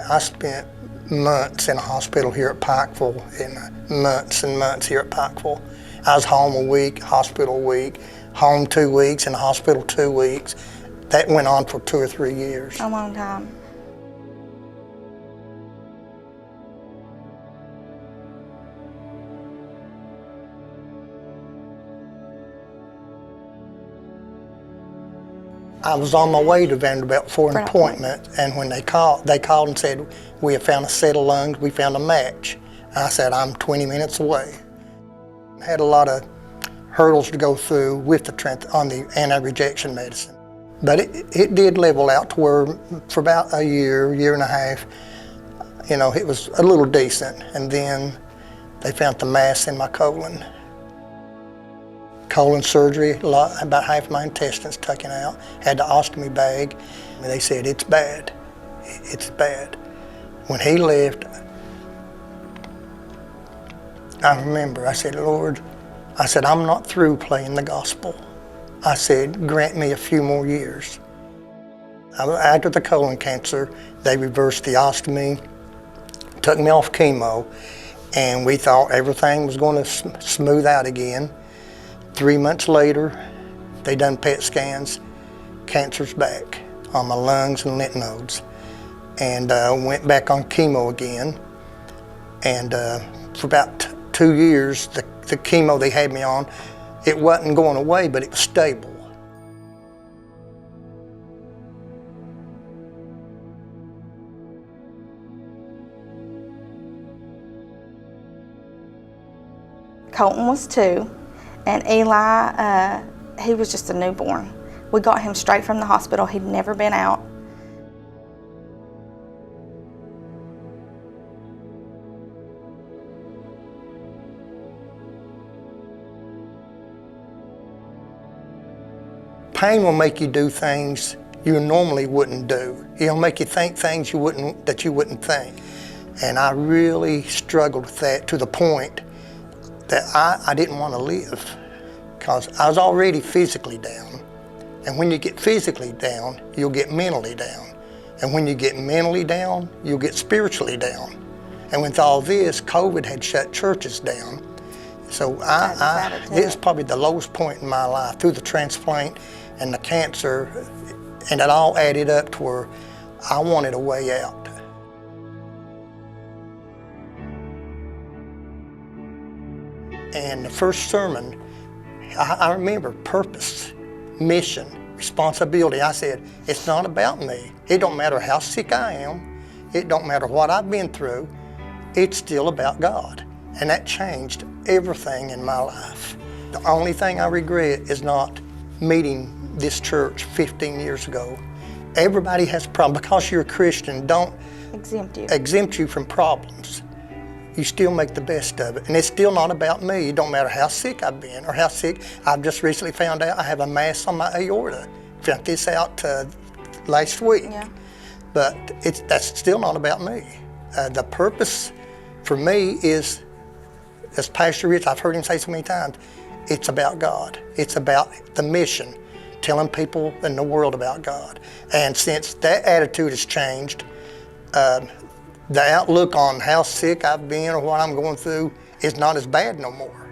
I spent months in a hospital here at Pikeville, and months and months here at Pikeville. I was home a week, hospital a week, home 2 weeks, and hospital 2 weeks. That went on for 2 or 3 years. A long time. I was on my way to Vanderbilt for an appointment, and when they called and said, "We have found a set of lungs, we found a match." I said, "I'm 20 minutes away." I had a lot of hurdles to go through with on the anti-rejection medicine. But it did level out to where for about a year and a half, you know, it was a little decent. And then they found the mass in my colon. Colon surgery, about half of my intestines taken out, had the ostomy bag, and they said, "It's bad, it's bad." When he left, I remember, I said, "Lord," I said, "I'm not through playing the gospel." I said, "Grant me a few more years." After the colon cancer, they reversed the ostomy, took me off chemo, and we thought everything was going to smooth out again. 3 months later, they done PET scans, cancer's back on my lungs and lymph nodes, and went back on chemo again. And for about 2 years, the chemo they had me on, it wasn't going away, but it was stable. Colton was 2. And Eli, he was just a newborn. We got him straight from the hospital. He'd never been out. Pain will make you do things you normally wouldn't do. It'll make you think things that you wouldn't think. And I really struggled with that to the point that I didn't want to live, because I was already physically down. And when you get physically down, you'll get mentally down. And when you get mentally down, you'll get spiritually down. And with all this, COVID had shut churches down. So it was probably the lowest point in my life, through the transplant and the cancer, and it all added up to where I wanted a way out. And the first sermon, I remember purpose, mission, responsibility. I said, it's not about me. It don't matter how sick I am. It don't matter what I've been through. It's still about God. And that changed everything in my life. The only thing I regret is not meeting this church 15 years ago. Everybody has a problem. Because you're a Christian, don't exempt you from problems. You still make the best of it. And it's still not about me. It don't matter how sick I've been or how sick. I've just recently found out I have a mass on my aorta. Found this out last week. Yeah. But that's still not about me. The purpose for me is, as Pastor Rich, I've heard him say so many times, it's about God. It's about the mission, telling people in the world about God. And since that attitude has changed, the outlook on how sick I've been or what I'm going through is not as bad no more.